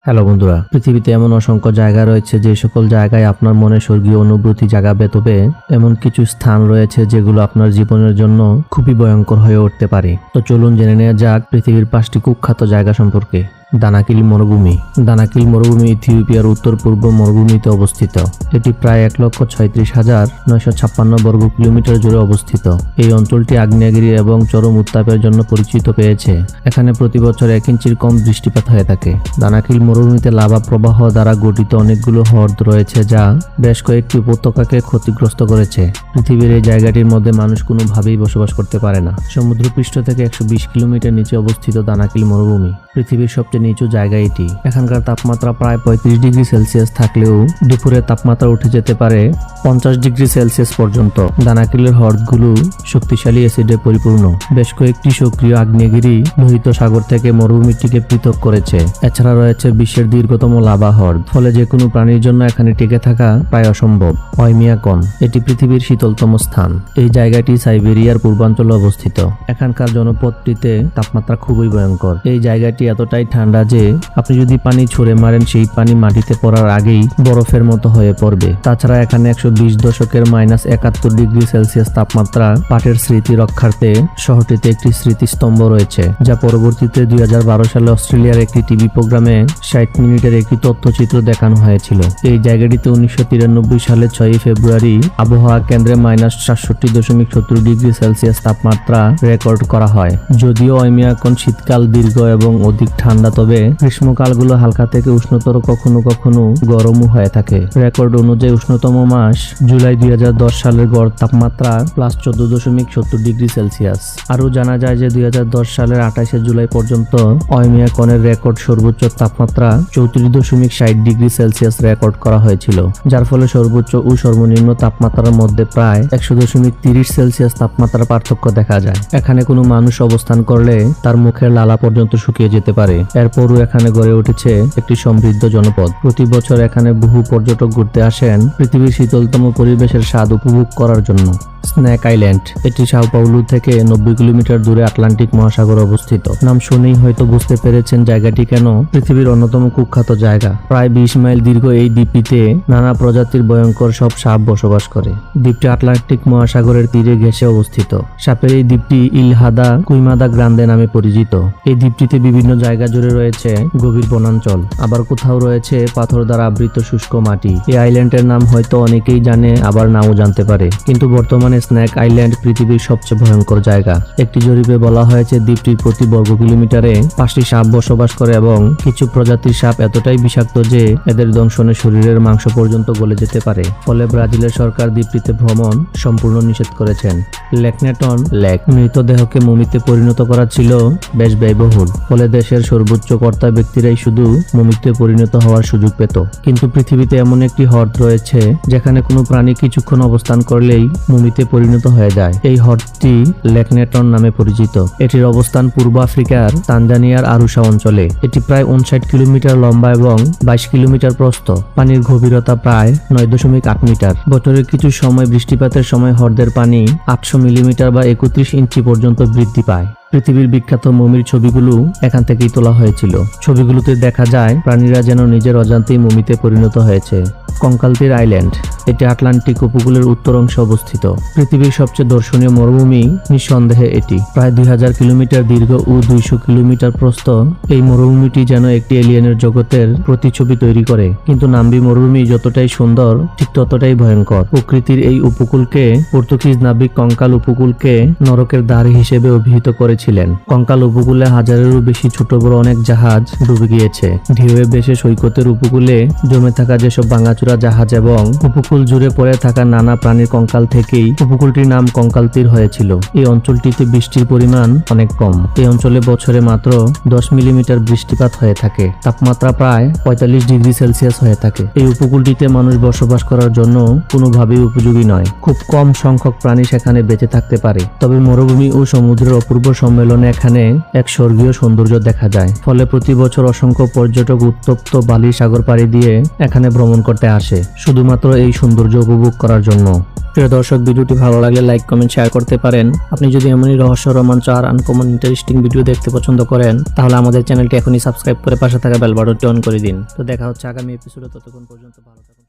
Hello বন্ধুরা, পৃথিবীতে এমন অসংখ্য জায়গা রয়েছে যে সকল জায়গায় আপনার মনে স্বর্গীয় অনুভূতি জাগাবে, তবে এমন কিছু স্থান রয়েছে যেগুলো আপনার জীবনের জন্য খুবই ভয়ঙ্কর হয়ে উঠতে পারে। তো চলুন জেনে নেওয়া যাক পৃথিবীর 5টি কুখ্যাত জায়গা সম্পর্কে। দানাকিল মরুভূমি। দানাকিল মরুভূমি ইথিওপিয়ার উত্তর পূর্ব মরুভূমিতে অবস্থিত। এটি প্রায় 1,36,956 বর্গ কিলোমিটার জুড়ে অবস্থিত। এই অঞ্চলটি আগ্নেয়গিরি এবং চরম উত্তাপের জন্য পরিচিত পেয়েছে। এখানে প্রতি বছর 1 ইঞ্চির কম বৃষ্টিপাত হয়ে থাকে। দানাকিল মরুভূমিতে লাভা প্রবাহ দ্বারা গঠিত অনেকগুলো হ্রদ রয়েছে, যা বেশ কয়েকটি উপত্যকাকে ক্ষতিগ্রস্ত করেছে। পৃথিবীর এই জায়গাটির মধ্যে মানুষ কোনোভাবেই বসবাস করতে পারে না। সমুদ্রপৃষ্ঠ থেকে 120 কিলোমিটার নিচে অবস্থিত দানাকিল মরুভূমি পৃথিবীর সবচেয়ে নিচু জায়গা এটি। এখানকার তাপমাত্রা প্রায় 35 ডিগ্রি সেলসিয়াস থাকলেও দুপুরে তাপমাত্রা উঠে যেতে পারে 50 ডিগ্রি সেলসিয়াস পর্যন্ত। দানাকিলের হ্রদগুলো শক্তিশালী অ্যাসিডে পরিপূর্ণ। বেশ কয়েকটি সক্রিয় আগ্নেয়গিরি লোহিত সাগর থেকে মরুভূমিটিকে পৃথক করেছে। এছাড়া রয়েছে বিশ্বের দীর্ঘতম লাভা হ্রদ, ফলে যে কোনো প্রাণীর জন্য এখানে টিকে থাকা প্রায় অসম্ভব। ওয়াইমিয়াকন, এটি পৃথিবীর শীতলতম স্থান। এই জায়গাটি সাইবেরিয়ার পূর্বাঞ্চলে অবস্থিত। এখানকার জনপদটিতে তাপমাত্রা খুবই ভয়ঙ্কর। এই জায়গাটি এতটাই ঠান্ডা যে আপনি যদি পানি ছুঁড়ে মারেন, সেই পানি মাটিতে পড়ার আগেই বরফের মতো হয়ে পড়বে। তাছাড়া এখানে 120 দশকের -71 ডিগ্রি সেলসিয়াস তাপমাত্রা পাটের স্মৃতি রক্ষার্থে শহরটিতে একটি স্মৃতিস্তম্ভ রয়েছে, যা পরবর্তীতে 2012 সালে অস্ট্রেলিয়ার একটি টিভি প্রোগ্রামে 60 মিনিটের একটি তথ্যচিত্র দেখানো হয়েছিল। এই জায়গাটিতে 1993 সালে 6 ফেব্রুয়ারি আবহাওয়া কেন্দ্রে -66.70 ডিগ্রি সেলসিয়াস তাপমাত্রা রেকর্ড করা হয়। যদিও ওয়াইমিয়াকন শীতকাল দীর্ঘ এবং অধিক ঠান্ডা, তবে গ্রীষ্মকালগুলো হালকা থেকে উষ্ণতর, কখনো কখনো গরমও হয়ে থাকে। রেকর্ড অনুযায়ী উষ্ণতম মাস জুলাই 2010 সালের গড় তাপমাত্রা +14.70 ডিগ্রি সেলসিয়াস। আরও জানা যায় যে 2010 সালের 28 জুলাই পর্যন্ত ওয়াইমিয়াকনের রেকর্ড সর্বোচ্চ তাপমাত্রা 34.60 ডিগ্রি সেলসিয়াস রেকর্ড করা হয়েছিল, যার ফলে সর্বোচ্চ ও সর্বনিম্ন তাপমাত্রার মধ্যে প্রায় 100.30 সেলসিয়াস তাপমাত্রার পার্থক্য দেখা যায়। এখানে কোনো মানুষ অবস্থান করলে তার মুখের লালা পর্যন্ত শুকিয়ে যেতে পারে। এরপরও এখানে গড়ে উঠেছে একটি সমৃদ্ধ জনপদ। প্রতি বছর এখানে বহু পর্যটক ঘুরতে আসেন পৃথিবীর শীতলতম পরিবেশের স্বাদ উপভোগ করার জন্য। স্নেক আইল্যান্ড, এটি সাও পাউলো থেকে 90 কিলোমিটার দূরে আটলান্টিক মহাসাগরে অবস্থিত। নাম শুনেই হয়তো বুঝতে পেরেছেন জায়গাটি কেন পৃথিবীর অন্যতম কুখ্যাত জায়গা। প্রায় 20 মাইল দীর্ঘ এই দ্বীপটিতে নানা প্রজাতির ভয়ঙ্কর সব সাপ বসবাস করে। দ্বীপটি আটলান্টিক মহাসাগরের তীরে ঘেঁষে অবস্থিত। সাপের এই দ্বীপটি ইলহাদা কুইমাদা গ্রান্দে নামে পরিচিত। এই দ্বীপটিতে বিভিন্ন জায়গা জুড়ে রয়েছে গভীর বনাঞ্চল, আবার কোথাও রয়েছে পাথর দ্বারা আবৃত শুষ্ক মাটি। এই আইল্যান্ডের নাম হয়তো অনেকেই জানে, আবার নাও জানতে পারে, কিন্তু বর্তমানে স্নেক আইল্যান্ড পৃথিবীর সবচেয়ে ভয়ঙ্কর জায়গা। একটি জরিপে বলা হয়েছে দ্বীপটির প্রতি বর্গ কিলোমিটারে 5টি সাপ বসবাস করে এবং কিছু প্রজাতির সাপ এতটাই বিষাক্ত যে এদের দংশনে শরীরের মাংস পর্যন্ত গলে যেতে পারে। ফলে ব্রাজিলের সরকার দ্বীপটিতে ভ্রমণ সম্পূর্ণ নিষেধ করেছেন। লেকনেটন লেক, মৃতদেহকে মমিতে পরিণত করা ছিল বেশ ব্যয়বহুল, ফলে দেশের সর্বোচ্চ কর্তা ব্যক্তিরাই শুধু মমিতে পরিণত হওয়ার সুযোগ পেত। কিন্তু পৃথিবীতে এমন একটি হ্রদ রয়েছে যেখানে কোনো প্রাণী কিছুক্ষণ অবস্থান করলেই মমিতে পরিণত হয়ে যায়। এই হ্রদটি লেকনেটন নামে পরিচিত। এটির অবস্থান পূর্ব আফ্রিকার তানজানিয়ার আরুসা অঞ্চলে। এটি প্রায় 59 কিলোমিটার লম্বা এবং 22 কিলোমিটার প্রস্থ। পানির গভীরতা প্রায় 9.8 মিটার। বছরের কিছু সময় বৃষ্টিপাতের সময় হ্রদের পানি 800 মিলিমিটার বা 31 ইঞ্চি পর্যন্ত বৃদ্ধি পায়। পৃথিবীর বিখ্যাত মমির ছবিগুলো এখান থেকেই তোলা হয়েছিল। ছবিগুলোতে দেখা যায় প্রাণীরা যেন নিজের অজান্তেই মমিতে পরিণত হয়েছে। কঙ্কালতির আইল্যান্ড, এটি আটলান্টিক উপকূলের উত্তর অংশে অবস্থিত। পৃথিবীর সবচেয়ে দর্শনীয় মরুভূমি নিঃসন্দেহে এটি। প্রায় 2000 কিলোমিটার দীর্ঘ ও 200 কিলোমিটার প্রস্থ। এই মরুভূমিটি যেন একটি এলিয়েনের জগতের প্রতিছবি তৈরি করে। কিন্তু নাম্বি মরুভূমি যতটাই সুন্দর, ঠিক ততটাই ভয়ঙ্কর। প্রকৃতির এই উপকূলকে পর্তুগিজ নাবিক কঙ্কাল উপকূলকে নরকের দ্বার হিসেবে অভিহিত করেছিলেন। কঙ্কাল উপকূলে হাজারেরও বেশি ছোট বড় অনেক জাহাজ ডুবে গিয়েছে। ঢেউয়ে ভেসে সৈকতের উপকূলে জমে থাকা যেসব ভাঙাচোরা জাহাজ এবং উপকূল জুড়ে পড়ে থাকা নানা প্রাণীর কঙ্কাল থেকেই উপকূলটির নাম কঙ্কালতীর হয়েছিল। এই অঞ্চলটিতে বৃষ্টির পরিমাণ অনেক কম। এই অঞ্চলে বছরে মাত্র 10 মিলিমিটার বৃষ্টিপাত হয়ে থাকে। তাপমাত্রা প্রায় 45 ডিগ্রি সেলসিয়াস হয়ে থাকে। এই উপকূলটিতে মানুষ বসবাস করার জন্য কোনোভাবেই উপযোগী নয়। খুব কম সংখ্যক প্রাণী সেখানে বেঁচে থাকতে পারে। তবে মরুভূমি ও সমুদ্রের অপূর্ব সম্মেলনে এখানে এক স্বর্গীয় সৌন্দর্য দেখা যায়। ফলে প্রতি বছর অসংখ্য পর্যটক উত্তপ্ত বালির সাগর পাড়ি দিয়ে এখানে ভ্রমণ করতে আসে শুধুমাত্র এই সৌন্দর্য উপভোগ করার জন্য। প্রিয় দর্শক, ভিডিওটি ভালো লাগলে লাইক, কমেন্ট, শেয়ার করতে পারেন। আপনি যদি এমনই রহস্য, রোমাঞ্চ আর আনকমন ইন্টারেস্টিং ভিডিও দেখতে পছন্দ করেন, তাহলে আমাদের চ্যানেলটি এখনই সাবস্ক্রাইব করে পাশে থাকা বেল বাটনটি অন করে দিন। তো দেখা হচ্ছে আগামী এপিসোডে, ততক্ষণ পর্যন্ত ভালো থাকুন।